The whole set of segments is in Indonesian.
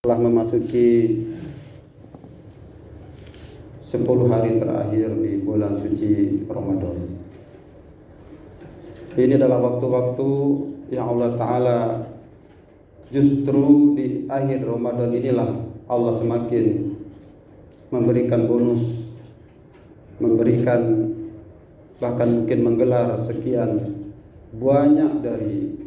Telah memasuki 10 hari terakhir di bulan suci Ramadan. Ini adalah waktu-waktu yang Allah Ta'ala justru di akhir Ramadan inilah Allah semakin memberikan bonus, memberikan bahkan mungkin menggelar sekian banyak dari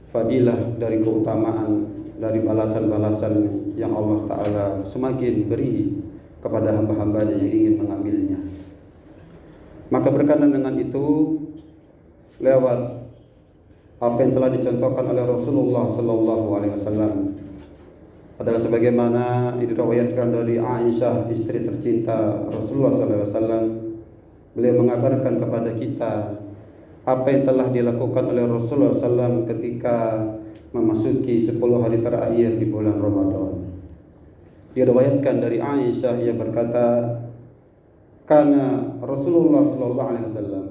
fadilah, dari keutamaan, dari balasan-balasan yang Allah Ta'ala semakin beri kepada hamba-hambanya yang ingin mengambilnya. Maka berkenaan dengan itu, lewat apa yang telah dicontohkan oleh Rasulullah Sallallahu Alaihi Wasallam adalah sebagaimana diriwayatkan dari Aisyah, istri tercinta Rasulullah Sallallahu Alaihi Wasallam. Beliau mengabarkan kepada kita apa yang telah dilakukan oleh Rasulullah SAW ketika memasuki 10 hari terakhir di bulan Ramadan. Diriwayatkan dari Aisyah yang berkata, "Kana Rasulullah sallallahu alaihi wasallam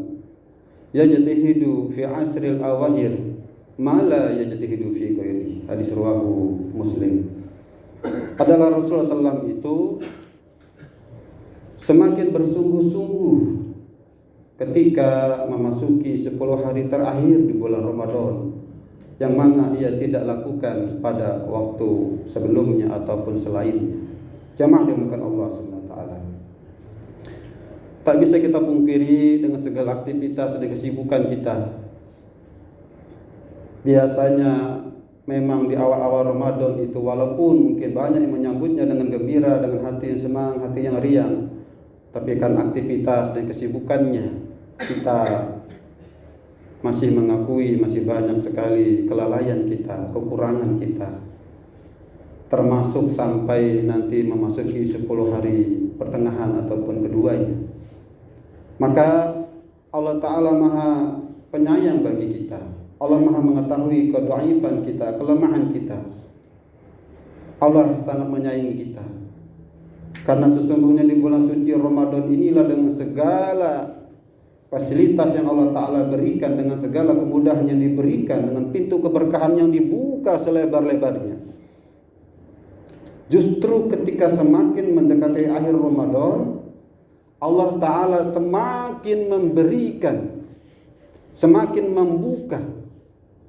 yajtahidu fi asril awakhir ma la yajtahidu fi ghairihi." Hadis riwayat Muslim. Adalah Rasulullah SAW itu semakin bersungguh-sungguh ketika memasuki 10 hari terakhir di bulan Ramadan, yang mana ia tidak lakukan pada waktu sebelumnya ataupun selainnya. Jamaah dimuliakan Allah Subhanahu wa taala. Tak bisa kita pungkiri dengan segala aktivitas dan kesibukan kita. Biasanya memang di awal-awal Ramadan itu walaupun mungkin banyak yang menyambutnya dengan gembira, dengan hati yang senang, hati yang riang, tapi kan aktivitas dan kesibukannya kita masih mengakui masih banyak sekali kelalaian kita, kekurangan kita, termasuk sampai nanti memasuki 10 hari pertengahan ataupun keduanya. Maka Allah Ta'ala Maha penyayang bagi kita. Allah Maha mengetahui kedhaifan kita, kelemahan kita. Allah sangat menyayangi kita, karena sesungguhnya di bulan suci Ramadan inilah dengan segala fasilitas yang Allah Ta'ala berikan, dengan segala kemudahan yang diberikan, dengan pintu keberkahan yang dibuka selebar-lebarnya. Justru ketika semakin mendekati akhir Ramadan, Allah Ta'ala semakin memberikan, semakin membuka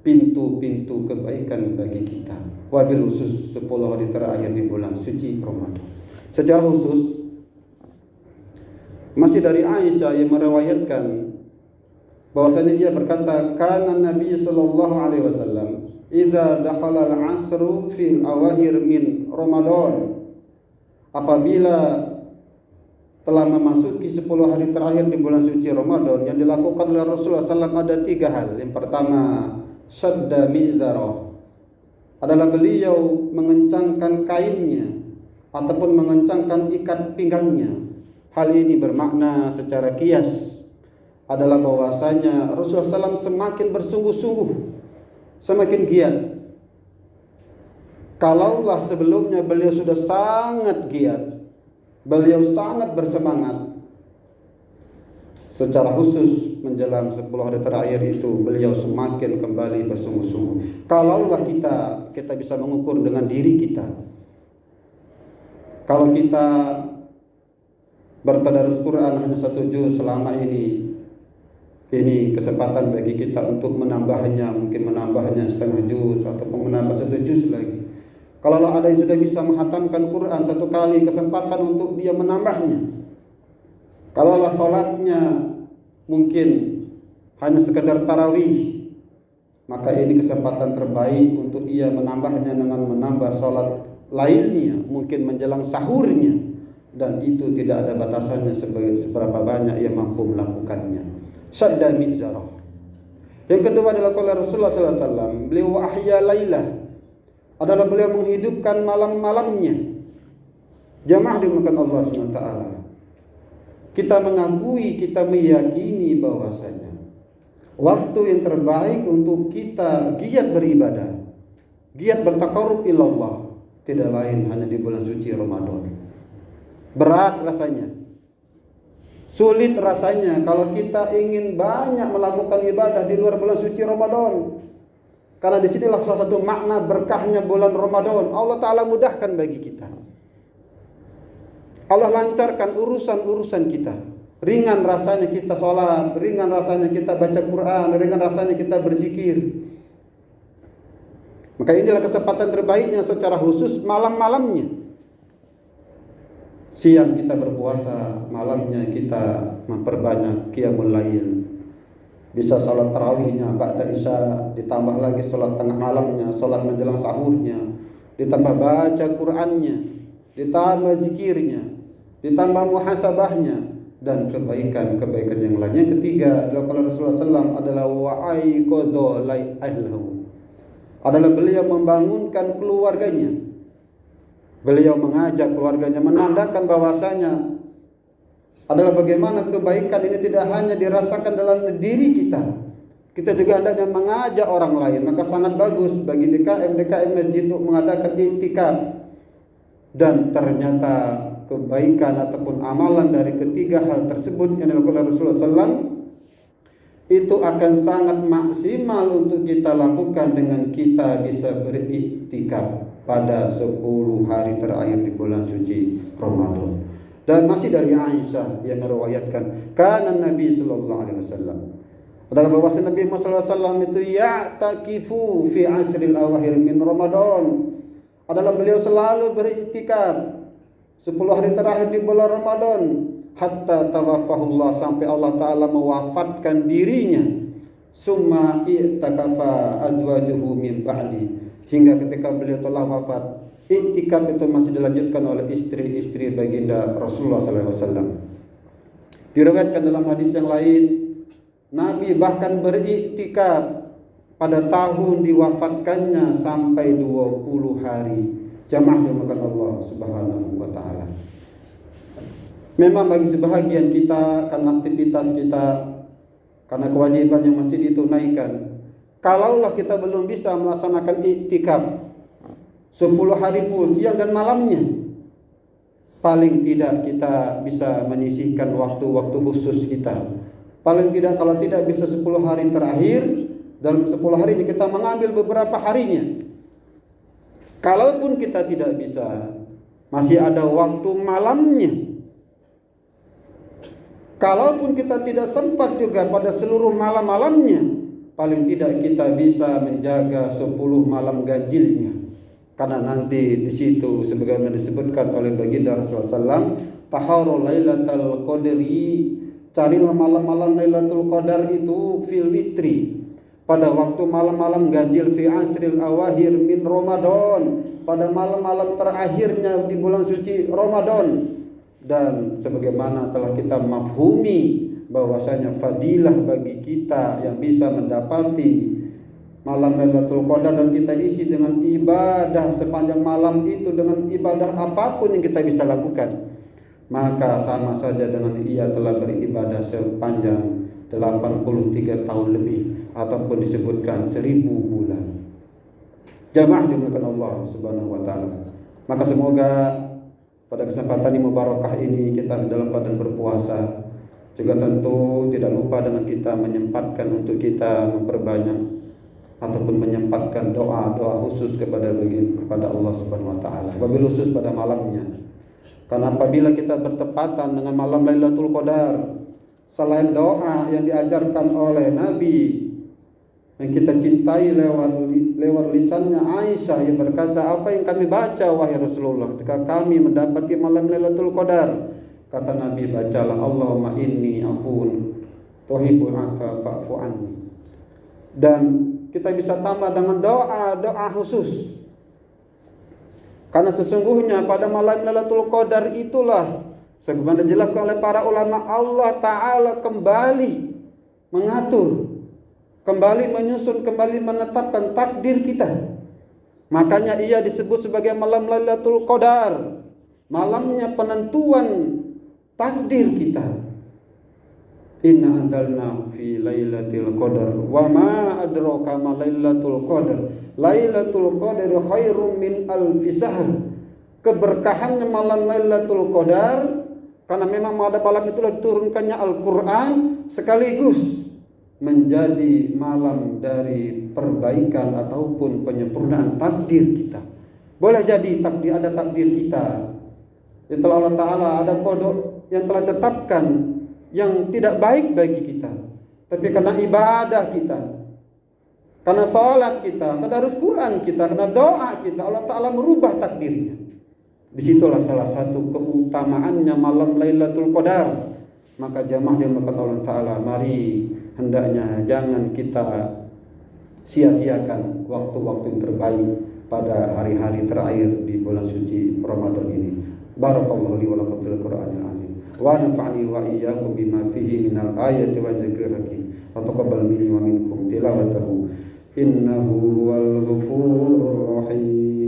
pintu-pintu kebaikan bagi kita. Wabil khusus 10 hari terakhir di bulan suci Ramadan. Secara khusus masih dari Aisyah yang meriwayatkan bahwasanya ia berkata, "Kana Nabi sallallahu alaihi wasallam idza dakhala al-'asru fil awakhir min Ramadan." Apabila telah memasuki 10 hari terakhir di bulan suci Ramadan, yang dilakukan oleh Rasulullah SAW ada 3 hal. Yang pertama, syadda mizarah, adalah beliau mengencangkan kainnya ataupun mengencangkan ikat pinggangnya. Hal ini bermakna secara kias adalah bahwasanya Rasulullah SAW semakin bersungguh-sungguh, semakin giat. Kalaulah sebelumnya beliau sudah sangat giat, beliau sangat bersemangat, secara khusus menjelang 10 hari terakhir itu beliau semakin kembali bersungguh-sungguh. Kalaulah kita bisa mengukur dengan diri kita, kalau kita bertadarus Quran hanya 1 juz selama ini kesempatan bagi kita untuk menambahnya, mungkin menambahnya setengah juz ataupun menambah 1 juz lagi. Kalau ada yang sudah bisa menghatamkan Quran 1 kali, kesempatan untuk dia menambahnya. Kalau sholatnya mungkin hanya sekedar tarawih, maka ini kesempatan terbaik untuk ia menambahnya dengan menambah sholat lainnya, mungkin menjelang sahurnya. Dan itu tidak ada batasannya seberapa banyak ia mampu melakukannya. Syadda mizarah. Yang kedua adalah oleh Rasulullah SAW, beliau ahya lailah, adalah beliau menghidupkan malam-malamnya. Jamaah dimuliakan Allah SWT. Kita mengakui, kita meyakini bahwasanya waktu yang terbaik untuk kita giat beribadah, giat bertaqarrub ilallah, tidak lain hanya di bulan suci Ramadan. Berat rasanya, sulit rasanya kalau kita ingin banyak melakukan ibadah di luar bulan suci Ramadan. Karena disinilah salah satu makna berkahnya bulan Ramadan. Allah Ta'ala mudahkan bagi kita. Allah lancarkan urusan-urusan kita. Ringan rasanya kita sholat, ringan rasanya kita baca Quran, ringan rasanya kita berzikir. Maka inilah kesempatan terbaiknya secara khusus malam-malamnya. Siang kita berpuasa, malamnya kita memperbanyak qiyamul lail. Bisa salat tarawihnya, ba'da isya, ditambah lagi salat tengah malamnya, salat menjelang sahurnya, ditambah baca Qur'annya, ditambah zikirnya, ditambah muhasabahnya, dan kebaikan-kebaikan yang lain. Yang ketiga, dilakukan Rasulullah SAW adalah wa'aiqadha ahlahu. Adalah beliau membangunkan keluarganya. Beliau mengajak keluarganya, menandakan bahwasanya adalah bagaimana kebaikan ini tidak hanya dirasakan dalam diri kita. Kita juga hendaknya mengajak orang lain. Maka sangat bagus bagi DKM masjid untuk mengadakan iktikaf. Dan ternyata kebaikan ataupun amalan dari ketiga hal tersebut yang dilakukan Rasulullah SAW itu akan sangat maksimal untuk kita lakukan dengan kita bisa beriktikaf pada 10 hari terakhir di bulan suci Ramadan. Dan masih dari Aisyah yang meriwayatkan, kana Nabi sallallahu alaihi wasallam, adalah bahwa Nabi Muhammad sallallahu alaihi wasallam itu ya'takifu fi asril awakhir min Ramadan. Adalah beliau selalu beriktikaf 10 hari terakhir di bulan Ramadan, hatta tawaffahullah, sampai Allah Ta'ala mewafatkan dirinya. Summa i'takafa azwajuhu min ba'di, hingga ketika beliau telah wafat, iktikaf itu masih dilanjutkan oleh istri-istri baginda Rasulullah SAW. Diriwayatkan dalam hadis yang lain, Nabi bahkan beriktikaf pada tahun diwafatkannya sampai 20 hari. Jamaah dimuliakan Allah Subhanahu wa taala. Memang bagi sebahagian kita, karena aktivitas kita, karena kewajiban yang masih ditunaikan, kalaulah kita belum bisa melaksanakan iktikaf 10 hari full siang dan malamnya, paling tidak kita bisa menyisihkan waktu-waktu khusus kita. Paling tidak kalau tidak bisa 10 hari terakhir, dalam 10 hari ini kita mengambil beberapa harinya. Kalaupun kita tidak bisa, masih ada waktu malamnya. Kalaupun kita tidak sempat juga pada seluruh malam-malamnya, paling tidak kita bisa menjaga 10 malam ganjilnya. Karena nanti di situ sebagaimana disebutkan oleh baginda Rasulullah SAW, taharu lailatul qadri, carilah malam-malam Lailatul Qadar itu fil witri, pada waktu malam-malam ganjil, fi asril awahir min Ramadan, pada malam-malam terakhirnya di bulan suci Ramadan. Dan sebagaimana telah kita mafhumi bahwasanya fadilah bagi kita yang bisa mendapati malam Lailatul Qadar dan kita isi dengan ibadah sepanjang malam itu, dengan ibadah apapun yang kita bisa lakukan, maka sama saja dengan ia telah beribadah sepanjang 83 tahun lebih, ataupun disebutkan 1000 bulan. Jamaah dimuliakan Allah Subhanahu wa taala. Maka semoga pada kesempatan yang mubarakah ini kita dalam keadaan berpuasa, juga tentu tidak lupa dengan kita menyempatkan untuk kita memperbanyak ataupun menyempatkan doa-doa khusus kepada Allah Subhanahu wa taala, wabil khusus pada malamnya. Karena apabila kita bertepatan dengan malam Lailatul Qadar, selain doa yang diajarkan oleh Nabi yang kita cintai lewat lisannya Aisyah yang berkata, apa yang kami baca wahai Rasulullah ketika kami mendapati malam Lailatul Qadar? Kata Nabi, bacalah Allahumma inni afuun tuhibbul afwa fa'fu anni. Dan kita bisa tambah dengan doa-doa khusus. Karena sesungguhnya pada malam Lailatul Qadar itulah, sebagaimana dijelaskan oleh para ulama, Allah Ta'ala kembali mengatur, kembali menyusun, kembali menetapkan takdir kita. Makanya ia disebut sebagai malam Lailatul Qadar, malamnya penentuan takdir kita. Inna anzalnahu fi lailatul qadar wa ma adraka ma lailatul qadar. Lailatul qadar khairum min alfi syahr. Keberkahannya malam Lailatul Qadar karena memang pada malam itulah diturunkannya Al-Qur'an, sekaligus menjadi malam dari perbaikan ataupun penyempurnaan takdir kita. Boleh jadi ada takdir kita yang telah Allah Ta'ala, ada kodok yang telah tetapkan yang tidak baik bagi kita. Tapi karena ibadah kita, karena sholat kita, tadarus Quran kita, karena doa kita, Allah Ta'ala merubah takdirnya. Disitulah salah satu keutamaannya malam Lailatul Qadar. Maka jamaah yang berkat Allah Ta'ala, mari hendaknya jangan kita sia-siakan waktu-waktu yang terbaik pada hari-hari terakhir di bulan suci Ramadan ini. Barakallahu li wa lakum fil Qur'anil azim. Wa nafa'ni wa iyyakum bima fihi minal ayati wa dzikril hakim. Wa taqabbal minni wa minkum tilawatahu. Innahu huwal ghafurur rahim.